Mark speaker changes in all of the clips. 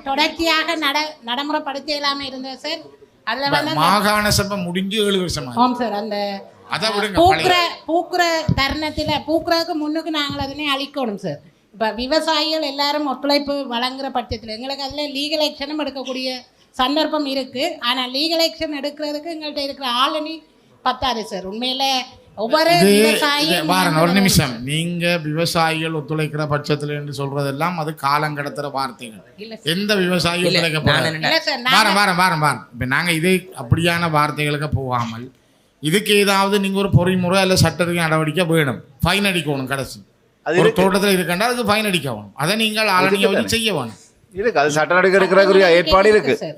Speaker 1: தொடர்ச்சியாக நடைமுறைப்படுத்த இல்லாம இருந்தது சார். அதுல வந்து
Speaker 2: மாகாண சபை முடிஞ்சு 7 வருஷமா.
Speaker 1: ஆமாம் சார். அந்த பூக்குற தருணத்தில் பூக்குறதுக்கு முன்னுக்கு நாங்கள் அதனை அழிக்கணும் சார். இப்போ விவசாயிகள் எல்லாரும் ஒத்துழைப்பு வழங்குற பட்சத்தில் எங்களுக்கு அதில் லீகல் ஆக்ஷனும் எடுக்கக்கூடிய சந்தர்ப்பம் இருக்குது. ஆனால் லீகல் ஆக்ஷன் எடுக்கிறதுக்கு எங்கள்கிட்ட இருக்கிற ஆளுநி பத்தாது சார். உண்மையில் ஒவ்வொரு விவசாயியும்
Speaker 2: ஒரு நிமிஷம், நீங்க விவசாயிகள் ஒத்துழைக்கிற பட்சத்தில் என்று சொல்றதெல்லாம் அது காலம் கடத்துற வார்த்தைகள். எந்த விவசாயி ஒத்துழைக்க போறோம் இப்ப நாங்க இது அப்படியான வார்த்தைகளுக்கு போகாமல் இதுக்கு ஏதாவது நீங்க ஒரு பொறிமுறை அல்ல சட்டத்துக்கு நடவடிக்கை வேணும். ஃபைன் அடிக்கணும். கடைசி ஒரு தோட்டத்தில் இருக்கண்டா அதுக்கு ஃபைன் அடிக்கணும். அதை நீங்கள் ஆளுநரை வச்சு செய்ய வேணும்.
Speaker 3: இருக்கு, அது சட்ட நடக்கிற ஏற்பாடு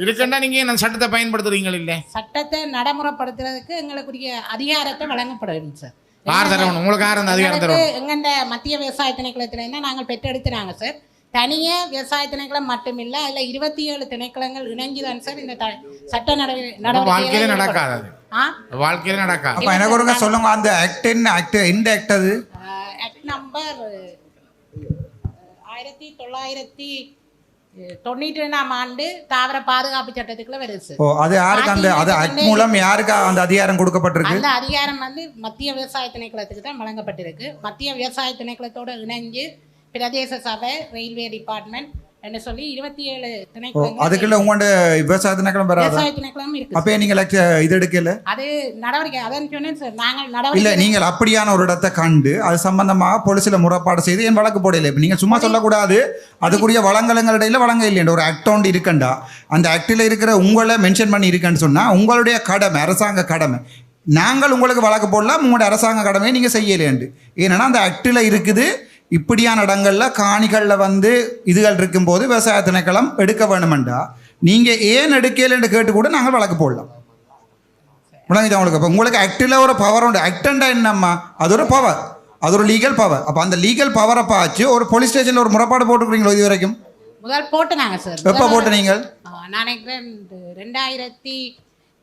Speaker 2: இருக்குன்னா நீங்க என்ன சட்டத்தை பயன்படுத்துறீங்க? இல்ல,
Speaker 1: சட்டத்தை நடைமுறைப்படுத்துறதுக்கு எங்களுக்குரிய அதிகாரத்தை வழங்கப்பட வேண்டும் சார்.
Speaker 2: யார் தரணும் உங்களுக்கு? யார் அந்த அதிகாரம் தரணும்?
Speaker 1: எங்கண்ட மத்திய விவசாய திணைக்களத்துல இருந்தா நாங்கள் பெற்றெடுத்துனாங்க சார். தனியே விவசாய திணைக்களம் மட்டுமில்ல, அதுல 27 திணைக்களங்கள் இணைஞ்சுதான் சார் இந்த சட்ட நடவடிக்கை
Speaker 2: வாழ்க்கையில நடக்காது. வாழ்க்கையில நடக்காது.
Speaker 4: அப்ப எனக்கு ஒருங்க சொல்லுங்க, அந்த ஆக்ட் என்ன ஆக்ட்? இந்த ஆக்ட் அது
Speaker 1: ஆக்ட் நம்பர் 1992ஆம் ஆண்டு தாவர பாதுகாப்பு சட்டத்துக்குள்ள வருது சார்.
Speaker 4: அது யாருக்கு அந்த ஆக்ட் மூலம் யாருக்கு அந்த அதிகாரம் கொடுக்கப்பட்டிருக்கு?
Speaker 1: அந்த அதிகாரம் வந்து மத்திய விவசாய திணைக்களத்துக்கு தான் வழங்கப்பட்டிருக்கு. மத்திய விவசாய திணைக்களத்தோட இணைஞ்சு பிரதேச சபை, ரயில்வே டிபார்ட்மெண்ட் என்ன சொல்லி 27 திணைக்களங்கள்.
Speaker 4: அதுக்குள்ள உங்களோட விவசாய திணைக்களம் வராது?
Speaker 1: விவசாய திணைக்களம் இருக்கு.
Speaker 4: அப்ப நீங்க இது எடுக்கல?
Speaker 1: அது நடவடிக்கை அதான் சொன்னேன் சார். நாங்கள் நடவடிக்கை
Speaker 4: இல்ல, நீங்கள் அப்படியான ஒரு இடத்தை கண்டு அது சம்பந்தமாக போலீஸ்ல முறைப்பாடு செய்து என் வழக்கு போடல. இப்ப நீங்க சும்மா சொல்லக்கூடாது அதுக்குரிய வழங்கலங்களிடையில வழங்க இல்லையா? ஒரு ஆக்ட் ஒன்று இருக்கண்டா, அந்த ஆக்டில் இருக்கிற உங்களை மென்ஷன் பண்ணி இருக்குன்னு சொன்னா உங்களுடைய கடமை, அரசாங்க கடமை. நாங்கள் உங்களுக்கு வழக்கு போடலாம், உங்களுடைய அரசாங்க கடமையை நீங்க செய்யலேண்டு. ஏன்னா அந்த ஆக்டில் இருக்குது இப்படியான இடங்கள்ல காணிகளில் வந்து இதுகள் இருக்கும்போது விவசாய திணைக்களம் எடுக்க வேணுமெண்டா நீங்கள் ஏன் எடுக்கலன்னு கேட்டு கூட நாங்கள் வழக்கு போடலாம். விளங்குது உங்களுக்கு? இப்போ உங்களுக்கு ஆக்டில் ஒரு பவர் உண்டு. ஆக்டண்டா என்னம்மா? அது ஒரு பவர், அது ஒரு லீகல் பவர். அப்போ அந்த லீகல் பவரை பார்த்து ஒரு போலீஸ் ஸ்டேஷனில் ஒரு முறைப்பாடு போட்டுக்கிறீங்களோ இது வரைக்கும்?
Speaker 1: முதல் போட்டுனாங்க சார்.
Speaker 4: எப்போ போட்டு நீங்கள்?
Speaker 1: நான்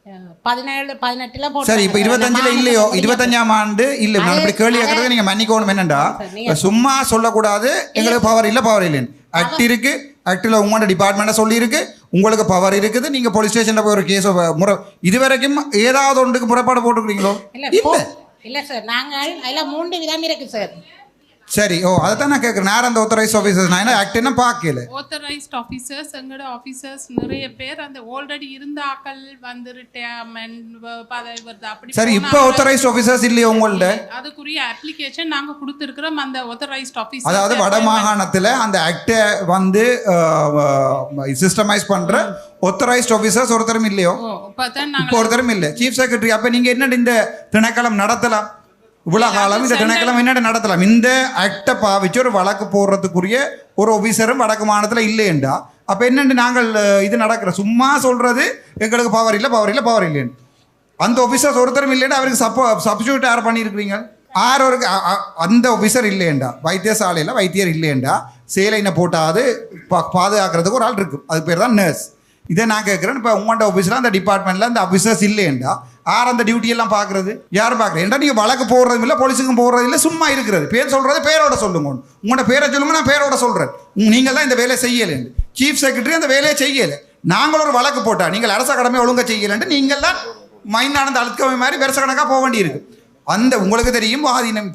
Speaker 1: 2017-18 போட்டு.
Speaker 4: சரி, இப்போ 25ல் இல்லையோ? 25ஆம் ஆண்டு இல்லை. நான் இப்படி கேள்வி கேட்கறது நீங்கள் மன்னிக்கணும். என்னண்டா சும்மா சொல்லக்கூடாது எங்களுக்கு பவர் இல்லை பவர் இல்லைன்னு. ஆக்ட் இருக்கு, ஆக்டில் உங்களோட டிபார்ட்மெண்ட்டை சொல்லியிருக்கு, உங்களுக்கு பவர் இருக்குது. நீங்கள் போலீஸ் ஸ்டேஷனில் போய் ஒரு கேஸ் முறை இது வரைக்கும் ஏதாவது ஒன்றுக்கு முறைப்பாடு போட்டுக்கிறீங்களோ?
Speaker 1: இல்லை சார். நாங்கள் அதில் 3 விதம் இருக்கு சார்.
Speaker 4: சரி, அதைத்தான் நான் கேட்குறேன். நேரம் அந்த ஆத்தரைஸ்ட் ஆஃபீஸர்ஸ் நான் என்ன ஆக்ட் என்ன பார்க்கல.
Speaker 5: ஆத்தரைஸ்ட் ஆஃபீஸர்ஸ் எங்களோட ஆஃபீஸர்ஸ் நிறைய பேர் அந்த ஆல்ரெடி இருந்த ஆக்கள் வந்து ரிட்டையர்மெண்ட் பதவி வருது அப்படி.
Speaker 4: சரி, இப்போ ஆத்தரைஸ்ட் ஆஃபீஸர்ஸ் இல்லையா உங்கள்ட்ட?
Speaker 5: அதுக்குரிய அப்ளிகேஷன் நாங்கள் கொடுத்துருக்கிறோம். அந்த ஆத்தரைஸ்ட் ஆஃபீஸர்,
Speaker 4: அதாவது வட மாகாணத்தில் அந்த ஆக்டை வந்து சிஸ்டமைஸ் பண்ணுற ஆத்தரைஸ்ட் ஆஃபீஸர்ஸ் ஒருத்தரும் இல்லையோ? இப்போ ஒருத்தரும் இல்லை. சீஃப் செக்ரட்டரி, அப்போ நீங்கள் என்ன இந்த திணைக்களம் நடத்தலாம்? இவ்வளோ காலம் இந்த திணைக்களம் என்ன நடத்தலாம்? இந்த ஆக்டை பாவிச்சு ஒரு வழக்கு போடுறதுக்குரிய ஒரு ஆஃபீஸரும் வடக்கு மாநிலத்தில் இல்லையண்டா அப்போ என்னென்னு நாங்கள் இது நடக்கிற சும்மா சொல்கிறது எங்களுக்கு பவர் இல்லை பவர் இல்லை பவர் இல்லைன்னு. அந்த ஆஃபீஸர்ஸ் ஒருத்தரும் இல்லைன்னா அவருக்கு சப்ஸ்டியூட் யார் பண்ணியிருக்கிறீங்க? ஒரு அந்த ஆஃபீஸர் இல்லையண்டா, வைத்தியசாலையில் வைத்தியர் இல்லையண்டா சேலைனை போட்டாது பாதுகாக்கிறதுக்கு ஒரு ஆள் இருக்கும், அது பேர் தான் நர்ஸ். இதை நான் கேட்குறேன். இப்போ உங்கள்கிட்ட ஆஃபீஸில் அந்த டிபார்ட்மெண்ட்டில் அந்த ஆஃபீஸர்ஸ் இல்லையண்டா யார் அந்த டியூட்டியெல்லாம் பார்க்குறது? யார் பார்க்குறது? ஏன்டா நீங்கள் வழக்கு போடுறதும் இல்லை, போலீஸுக்கும் போடுறது இல்லை, சும்மா இருக்கிறது. பேர் சொல்கிறது பேரோட சொல்லுங்க. உங்களோட பேரை சொல்லுங்க, நான் பேரோட சொல்கிறேன். நீங்கள் தான் இந்த வேலையை செய்யலைன்னு. சீஃப் செக்ரட்டரி அந்த வேலையை செய்யலை. நாங்கள் ஒரு வழக்கு போட்டால் நீங்கள் அரச கடமை ஒழுங்காக செய்யலைன்ட்டு நீங்கள் தான் மைண்டானந்த அழுத்தவை மாதிரி வருஷ கணக்காக போக வேண்டியிருக்கு. அந்த உங்களுக்கு தெரியும் பாதீனம்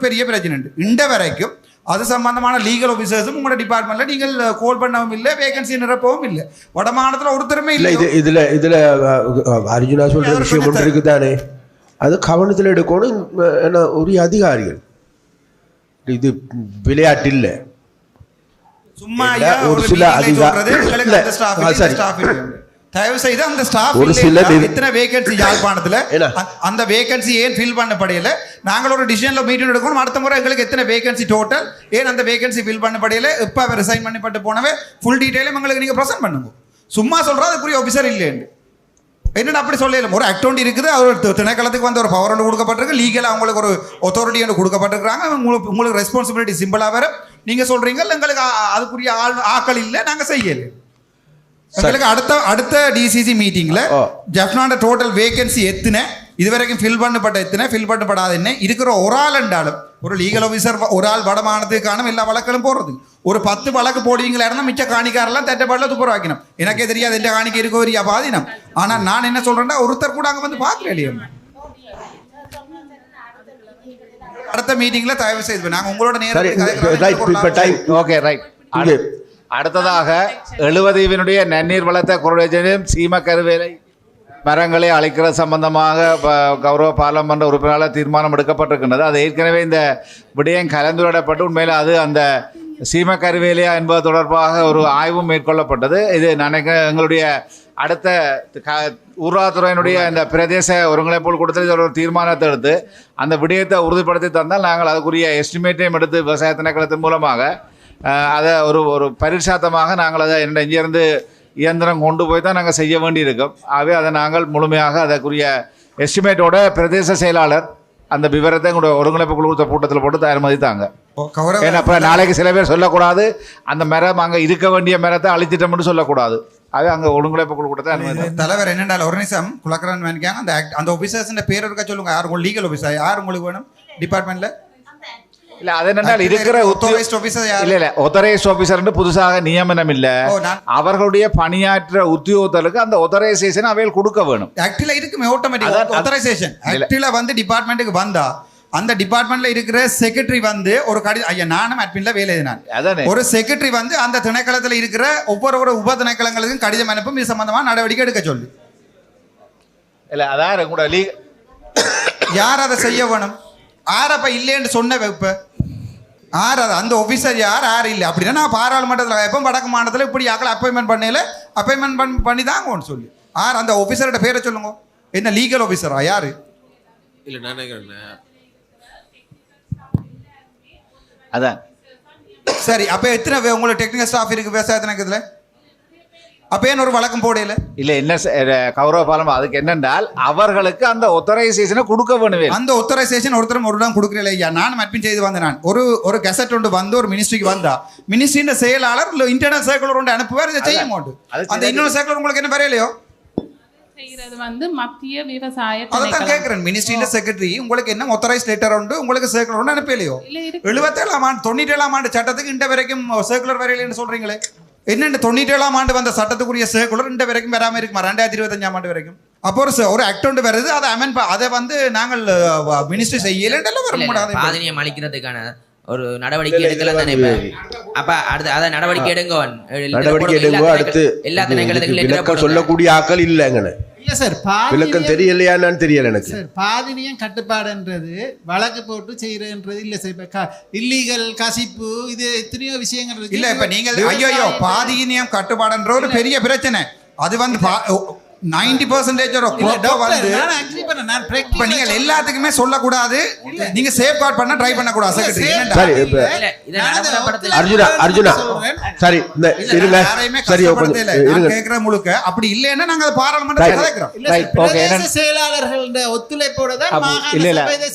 Speaker 4: பெரிய பிரச்சனை உண்டு. இந்த வரைக்கும் அது சம்பந்தமான லீகல் ஆஃபீஸர்ஸும் உங்களோட டிபார்ட்மெண்ட்டில் நீங்கள் கோல் பண்ணவும் இல்லை, வேகன்சி நிரப்பவும் இல்லை. வட மாநிலத்தில் ஒருத்தருமே இல்லை.
Speaker 6: இதில் அர்ஜுனா சொல்கிற விஷயம் ஒன்று இருக்குதானே, அது கவனத்தில் எடுக்கணும். என்ன உரிய அதிகாரிகள், இது விளையாட்டு இல்லை.
Speaker 4: சும்மா
Speaker 6: ஒரு சில அதிகாரி
Speaker 4: தயவு செய்து அந்த ஸ்டாஃப் எத்தனை வேகன்சி யாழ்ப்பாணத்தில் அந்த வேகன்சி ஏன் ஃபில் பண்ணப்படையில நாங்கள் ஒரு டிசிஷனில் மீட்டிங் எடுக்கணும். அடுத்த முறை எங்களுக்கு எத்தனை வேகன்சி டோட்டல், ஏன் அந்த வேகன்சி ஃபில் பண்ணப்படையில இப்போ அவர் ரிசைன் பண்ணப்பட்டு போனவே ஃபுல் டீட்டெயிலும் எங்களுக்கு நீங்கள் ப்ரெசென்ட் பண்ணுங்க. சும்மா சொல்கிறது அதுக்குரிய ஆஃபீஸர் இல்லைன்னு என்னென்ன அப்படி சொல்லலாம். ஒரு அக்கௌண்ட் இருக்குது, அது திணைக்களத்துக்கு வந்து ஒரு பவர் ஒன்று கொடுக்கப்பட்டிருக்கு, லீகலாக அவங்களுக்கு ஒரு அத்தாரிட்டி ஒன்று கொடுக்கப்பட்டிருக்கிறாங்க. உங்களுக்கு ரெஸ்பான்சிபிலிட்டி சிம்பிளாக வேறு நீங்க சொல்றீங்க எங்களுக்கு அதுக்குரிய ஆட்கள் இல்லை நாங்க செய்யல. எங்களுக்கு அடுத்த டிசிசி மீட்டிங்ல ஜப்னாண்ட டோட்டல் வேகன்சி எத்தனை, இதுவரைக்கும் ஃபில் பண்ணப்படாத என்ன இருக்கிற ஒரு ஆள் என்றாலும் ஒரு லீகல் ஆஃபீஸர் ஒரு ஆள் வடமானதுக்கான எல்லா வழக்கிலும் போடுறது. ஒரு 10 வழக்கு போடுவீங்களா இருந்தால் மிச்ச காணிக்காரெல்லாம் தெட்டப்பாடில் துப்புர வைக்கணும். எனக்கே தெரியாது எந்த காணிக்கை இருக்கோ வரியா பாதினம். ஆனால் நான் என்ன சொல்றேன்னா ஒருத்தர் கூட அங்கே வந்து பார்க்கல இல்லையா. அடுத்த மீட்டிங்ல தயவு செய்து நாங்கள் உங்களோட நேரம்.
Speaker 3: Okay right. அடுத்ததாக 70 நன்னீர் வளத்தை குறைஞ்சதும் சீம கருவேலை மரங்களை அழைக்கிறது சம்பந்தமாக கௌரவ பாராளுமன்ற உறுப்பினரால் தீர்மானம் எடுக்கப்பட்டிருக்கின்றது. அது ஏற்கனவே இந்த விடயம் கலந்துரையாடப்பட்டு உண்மையில் அது அந்த சீம கருவேலையா என்பது தொடர்பாக ஒரு ஆய்வும் மேற்கொள்ளப்பட்டது. இது எங்களுடைய அடுத்த ஊராதுறையினுடைய இந்த பிரதேச ஒருங்கிணைப்பு கொடுத்து ஒரு தீர்மானத்தை எடுத்து அந்த விடயத்தை உறுதிப்படுத்தி தந்தால் நாங்கள் அதுக்குரிய எஸ்டிமேட்டையும் எடுத்து விவசாய திணைக்களத்தின் மூலமாக அதை ஒரு பரிசாத்தமாக நாங்கள் அதை இங்கேருந்து இயந்திரம் கொண்டு போய் தான் நாங்கள் செய்ய வேண்டியிருக்கோம். ஆகவே அதை நாங்கள் முழுமையாக அதற்குரிய எஸ்டிமேட்டோட பிரதேச செயலாளர் அந்த விவரத்தை எங்களுடைய ஒருங்கிணைப்பு குழு கூட்டத்தில் போட்டு அனுமதித்தாங்க. ஏன்னா அப்புறம் நாளைக்கு சில பேர் சொல்லக்கூடாது அந்த மரம் அங்கே இருக்க வேண்டிய மரத்தை அழிச்சிட்டோம்னு சொல்லக்கூடாது. அது அங்கே ஒருங்கிணைப்பு குழு கூட்டத்தை அனுமதி.
Speaker 4: தலைவர் என்னென்ன ஒரு நிமிஷம் குலக்கரன் வேணிக்காங்க அந்த ஆஃபீஸர்ஸ் பேர் இருக்கா சொல்லுங்க. யார் உங்களுக்கு லீகல் ஆஃபீஸர் யார் உங்களுக்கு வேணும் டிபார்ட்மெண்ட்ல? இல்ல அது என்னென்னால் இருக்கிற ஆத்தரைஸ்ட் ஆபீசர் புதுசாக நியமனம் இல்ல. அவர்களுடைய பணியாற்ற உத்தியோகத்தருக்கு அந்த ஆத்தரைசேஷன் அவையில் கொடுக்க வேணும். ஆக்டில இருக்குமே ஆட்டோமேட்டிக் ஆத்தரைசேஷன். ஆக்டில வந்து டிபார்ட்மெண்ட்டுக்கு வந்தா அந்த டிபார்ட்மெண்ட்ல இருக்கிற செக்ரட்டரி வந்து ஒரு ஐயா நானும் அட்மின்ல வேலை எழுதினான். ஒரு செக்ரட்டரி வந்து அந்த திணைக்களத்தில் இருக்கிற ஒவ்வொரு உப திணைக்களங்களுக்கும் கடிதம் அனுப்பும் இது சம்பந்தமா நடவடிக்கை எடுக்க சொல்லு. இல்ல அதான் கூட யார் அதை செய்ய வேணும்? ஆரப்ப இல்லைன்னு சொன்ன வைப்ப ஆறு அந்த ஆஃபீஸர் யார் இல்லை அப்படின்னா நான் பாராளுமன்றத்தில் எப்போ வடக்கு மாநிலத்தில் இப்படி யாக்களை அப்பாயின்மெண்ட் பண்ணி தாங்க ஒன்று சொல்லி ஆர் அந்த ஆஃபீஸரோட பேரை சொல்லுங்க. என்ன லீகல் ஆஃபீஸரா யாரு? இல்லை நான் அதான் சரி. அப்போ எத்தனை உங்களுக்கு டெக்னிக்கல் ஸ்டாஃப் இருக்கு விவசாய திணைக்களத்தில்? அப்போ ஏன் ஒரு வழக்கம் போடையில? இல்லை என்ன கௌரவ பாலம் அதுக்கு என்னென்றால் அவர்களுக்கு அந்த ஆத்தரைசேஷனை கொடுக்க வேணும். அந்த ஆத்தரைசேஷன் ஒருத்தரும் ஒரு இடம் கொடுக்கல. ஐயா நானும் அட்மின் செய்து வந்தேன். நான் ஒரு கெசட் ஒன்று வந்து ஒரு மினிஸ்ட்ரிக்கு வந்தா மினிஸ்ட்ரியின் செயலாளர் இன்டர்னல் சர்க்குலர் ஒன்று அனுப்புவார். இதை செய்ய மாட்டோம். அந்த இன்னொரு சர்க்குலர் உங்களுக்கு என்ன வரையிலையோ
Speaker 5: செய்யறது வந்து மத்திய விவசாய
Speaker 4: அதான் கேட்கிறேன். மினிஸ்ட்ரியின் செக்ரட்டரி உங்களுக்கு என்ன ஆத்தரைஸ் லெட்டர் உண்டு உங்களுக்கு சர்க்குலர் ஒன்று அனுப்பலையோ? 77ஆம் ஆண்டு 97ஆம் ஆண்டு சட்டத்துக்கு இந்த வரைக்கும் சர்க்குலர் வரையிலன்னு சொல்றீங்களே. என்னென்ன 97ஆம் ஆண்டு வந்த சட்டத்துக்குரிய சர்க்குலர் இந்த வரைக்கும் வராமல் இருக்குமா? 2025ஆம் ஆண்டு வரைக்கும். அப்போ ஒரு ஆக்ட் ஒன்று வருது அதை அதை வந்து நாங்கள் மினிஸ்ட்ரி செய்யலாம் வர முடியாது.
Speaker 7: பாதினியம் அளிக்கிறதுக்கான ஒரு நடவடிக்கை எடுக்கலாம் தானே. அப்ப அடுத்து அதை நடவடிக்கை எடுங்க அடுத்து எல்லா திணைக்களத்துக்கும் சொல்லக்கூடிய ஆக்கள் இல்லைங்கன்னு
Speaker 8: இல்ல சார்.
Speaker 6: விளக்கம் தெரியலையான்னு தெரியல எனக்கு
Speaker 8: சார். பாதினியம் கட்டுப்பாடுன்றது வழக்கு போட்டு செய்யறதுன்றது இல்ல சார். இல்லீகல் கசிப்பு இது எத்தனையோ விஷயங்கள்
Speaker 4: இல்ல. இப்ப நீங்கள் ஐயோ பாதினியம் கட்டுப்பாடுன்ற ஒரு பெரிய பிரச்சனை. அது வந்து 90% நீங்கள் எல்லாத்துக்குமே சொல்லக்கூடாது. நீங்க சேஃப் கார்டு பண்ண ட்ரை பண்ண கூடாது.
Speaker 6: அர்ஜுனா சரி இருங்க. சரி
Speaker 4: கேக்குற முழுக்க அப்படி இல்லைன்னா நாங்க பாராளுமன்ற
Speaker 8: செயலாளர்களோட ஒத்துழைப்போட தான்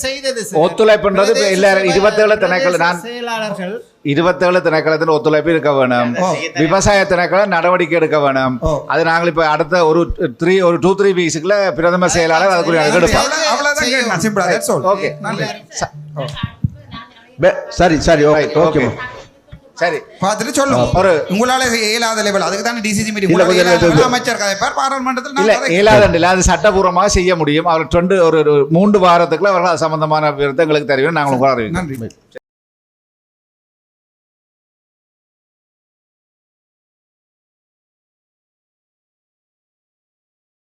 Speaker 8: செய்தது.
Speaker 3: ஒத்துழைப்புன்றது 27 திணைக்களம் செயலாளர்கள் 27 திணைக்களத்தில் ஒத்துழைப்பு இருக்க வேணும். விவசாய திணைக்களம் நடவடிக்கை எடுக்க வேணும். அது நாங்கள் இப்ப அடுத்த ஒரு 2-3 வீக்ஸ்க்குள்ள பிரதம செயலாளர் அதுக்குரிய எடுப்போம்.
Speaker 6: சரி சரி ஓகே
Speaker 4: சரி பார்த்துட்டு சொல்லுங்க. உங்களால இயலாத லெவல் அதுக்கு தான் டிசிசி மீட்டிங் அமைச்சர் கதைப்பார் பாராளுமன்றத்தில்.
Speaker 3: இயலாத அது சட்டபூர்வமாக செய்ய முடியும். அவர் 3 வாரத்துக்குள்ள அவர்கள் சம்பந்தமான விவரத்தை எங்களுக்கு தெரியும். நாங்கள் அறிவிக்கிறோம். நன்றி.